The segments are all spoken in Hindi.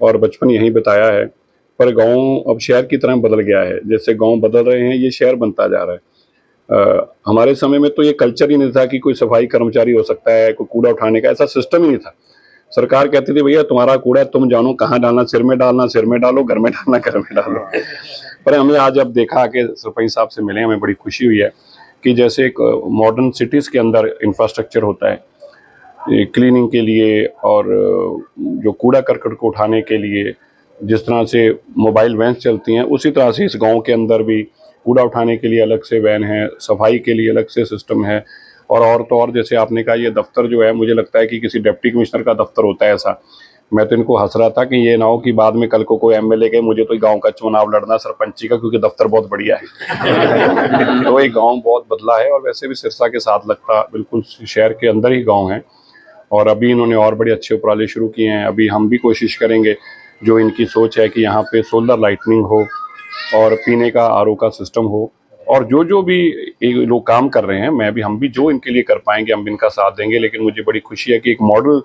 और बचपन यहीं बिताया है, पर गाँव अब शहर की तरह बदल गया है। जैसे गाँव बदल रहे हैं, ये शहर बनता जा रहा है। हमारे समय में तो ये कल्चर ही नहीं था कि कोई सफाई कर्मचारी हो सकता है, कोई कूड़ा उठाने का ऐसा सिस्टम ही नहीं था। सरकार कहती थी भैया तुम्हारा कूड़ा है, तुम जानो कहाँ डालना, सिर में डालना सिर में डालो, घर में डालना घर में डालो। पर हमें आज अब देखा कि सरपंच साहब से मिले, हमें बड़ी खुशी हुई है कि जैसे एक मॉडर्न सिटीज़ के अंदर इंफ्रास्ट्रक्चर होता है क्लीनिंग के लिए और जो कूड़ा करकट को उठाने के लिए जिस तरह से मोबाइल वैन चलती हैं, उसी तरह से इस गांव के अंदर भी कूड़ा उठाने के लिए अलग से वैन है, सफाई के लिए अलग से सिस्टम है। और तो और जैसे आपने कहा, ये दफ्तर जो है मुझे लगता है कि किसी डिप्टी कमिश्नर का दफ्तर होता है ऐसा। मैं तो इनको हंस रहा था कि ये ना हो कि बाद में कल को कोई एमएलए के मुझे तो गांव का चुनाव लड़ना सरपंची का, क्योंकि दफ्तर बहुत बढ़िया है। तो ये गांव बहुत बदला है और वैसे भी सिरसा के साथ लगता बिल्कुल शहर के अंदर ही गांव है। और अभी इन्होंने और बड़े अच्छे उपराले शुरू किए हैं। अभी हम भी कोशिश करेंगे, जो इनकी सोच है कि यहाँ पे सोलर लाइटनिंग हो और पीने का आरओ का सिस्टम हो, और जो भी लोग काम कर रहे हैं, हम भी जो इनके लिए कर पाएंगे हम इनका साथ देंगे। लेकिन मुझे बड़ी खुशी है कि एक मॉडल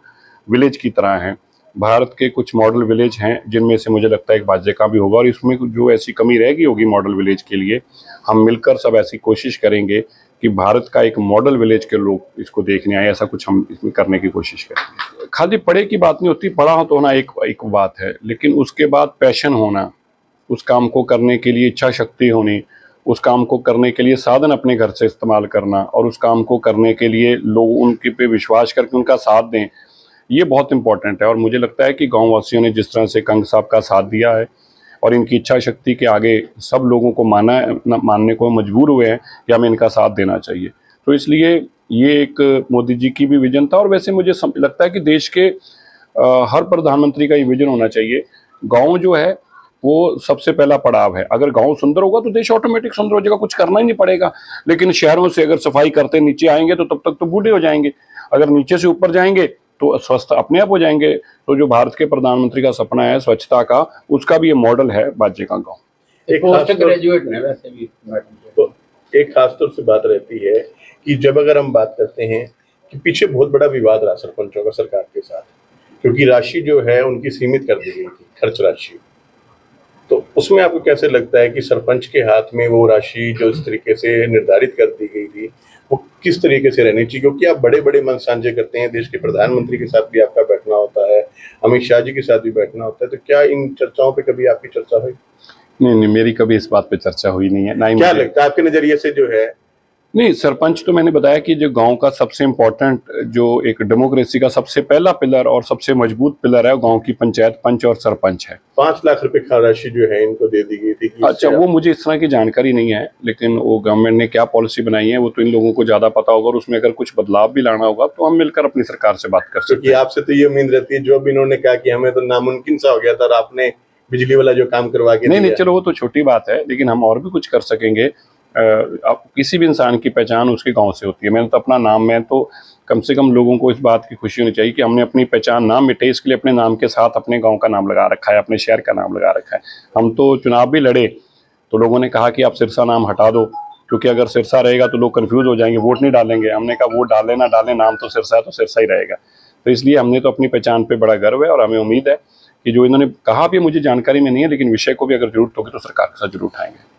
विलेज की तरह है। भारत के कुछ मॉडल विलेज हैं जिनमें से मुझे लगता है एक बाजे का भी होगा, और इसमें जो ऐसी कमी रहेगी होगी मॉडल विलेज के लिए, हम मिलकर सब ऐसी कोशिश करेंगे कि भारत का एक मॉडल विलेज के लोग इसको देखने आए। ऐसा कुछ हम इसमें करने की कोशिश करेंगे। खाली पढ़े की बात नहीं होती, पढ़ा तो होना एक बात है, लेकिन उसके बाद पैशन होना, उस काम को करने के लिए इच्छा शक्ति होनी, उस काम को करने के लिए साधन अपने घर से इस्तेमाल करना, और उस काम को करने के लिए लोग उनके पे विश्वास करके उनका साथ दें, ये बहुत इंपॉर्टेंट है। और मुझे लगता है कि गाँव वासियों ने जिस तरह से कंग साहब का साथ दिया है और इनकी इच्छा शक्ति के आगे सब लोगों को मानने को मजबूर हुए हैं कि हमें इनका साथ देना चाहिए। तो इसलिए ये एक मोदी जी की भी विजन था, और वैसे मुझे लगता है कि देश के हर प्रधानमंत्री का ये विजन होना चाहिए। गाँव जो है वो सबसे पहला पड़ाव है। अगर गांव सुंदर होगा तो देश ऑटोमेटिक सुंदर हो जाएगा, कुछ करना ही नहीं पड़ेगा। लेकिन शहरों से अगर सफाई करते नीचे आएंगे तो तब तक तो बूढ़े हो जाएंगे, अगर नीचे से ऊपर जाएंगे तो स्वस्थ अपने आप हो जाएंगे। तो जो भारत के प्रधानमंत्री का सपना है स्वच्छता का, उसका भी ये मॉडल है बाजे का गाँव। एक पोस्ट ग्रेजुएट है वैसे भी, तो एक खासतौर से बात रहती है कि जब अगर हम बात करते हैं कि पीछे बहुत बड़ा विवाद रहा सरपंचों का सरकार के साथ, क्योंकि राशि जो है उनकी सीमित कर दी गई थी, खर्च राशि। तो उसमें आपको कैसे लगता है कि सरपंच के हाथ में वो राशि जो इस तरीके से निर्धारित कर दी गई थी वो किस तरीके से रहनी चाहिए? क्योंकि आप बड़े बड़े मन साझे करते हैं, देश के प्रधानमंत्री के साथ भी आपका बैठना होता है, अमित शाह जी के साथ भी बैठना होता है, तो क्या इन चर्चाओं पे कभी आपकी चर्चा हुई? नहीं, मेरी कभी इस बात पे चर्चा हुई नहीं है। ना ही क्या लगता है आपके नजरिए से जो है? नहीं, सरपंच तो मैंने बताया कि जो गांव का सबसे इम्पोर्टेंट, जो एक डेमोक्रेसी का सबसे पहला पिलर और सबसे मजबूत पिलर है, गांव की पंचायत पंच और सरपंच है। 5 लाख रुपए का राशि जो है इनको दे दी गई थी। अच्छा, वो मुझे इस तरह की जानकारी नहीं है, लेकिन वो गवर्नमेंट ने क्या पॉलिसी बनाई है वो तो इन लोगों को ज्यादा पता होगा, और उसमें अगर कुछ बदलाव भी लाना होगा तो हम मिलकर अपनी सरकार से बात कर सकते हैं। आपसे तो ये उम्मीद रहती है, जो भी इन्होंने कहा कि हमें तो नामुमकिन सा हो गया था और आपने बिजली वाला जो काम करवा के नहीं, चलो वो तो छोटी बात है, लेकिन हम और भी कुछ कर सकेंगे। अब किसी भी इंसान की पहचान उसके गांव से होती है। मैंने तो अपना नाम, मैं तो कम से कम लोगों को इस बात की खुशी होनी चाहिए कि हमने अपनी पहचान ना मिटे, इसके लिए अपने नाम के साथ अपने गांव का नाम लगा रखा है, अपने शहर का नाम लगा रखा है। हम तो चुनाव भी लड़े तो लोगों ने कहा कि आप सिरसा नाम हटा दो, क्योंकि अगर सिरसा रहेगा तो लोग कन्फ्यूज हो जाएंगे, वोट नहीं डालेंगे। हमने कहा वोट डालें ना डालें, नाम तो सिरसा है तो सिरसा ही रहेगा। तो इसलिए हमने तो अपनी पहचान पर बड़ा गर्व है, और हमें उम्मीद है कि जो इन्होंने कहा भी मुझे जानकारी में नहीं है, लेकिन विषय को भी अगर जरूरत होगी तो सरकार के साथ जरूर उठाएंगे।